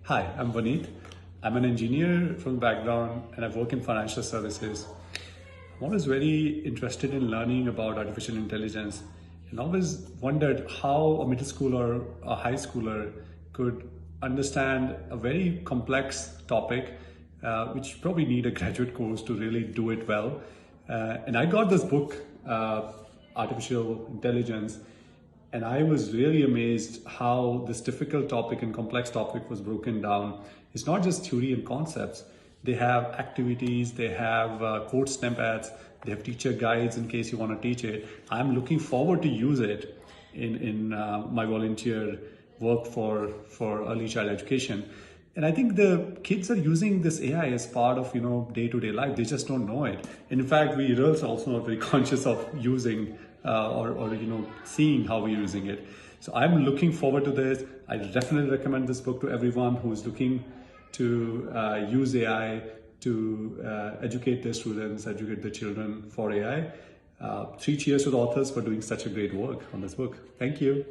Hi, I'm Vaneet. I'm an engineer from background and I work in financial services. I'm always very interested in learning about artificial intelligence and always wondered how a middle schooler or a high schooler could understand a very complex topic, which probably need a graduate course to really do it well. And I got this book, Artificial Intelligence, and I was really amazed how this difficult topic and complex topic was broken down. It's not just theory and concepts. They have activities, they have code snippets, they have teacher guides in case you want to teach it. I'm looking forward to use it in my volunteer work for early child education. And I think the kids are using this AI as part of day-to-day life. They just don't know it. And in fact, we adults are also not very conscious of using or seeing how we're using it. So I'm looking forward to this. I definitely recommend this book to everyone who is looking to use AI to educate their students, educate their children for AI. 3 cheers to the authors for doing such a great work on this book. Thank you.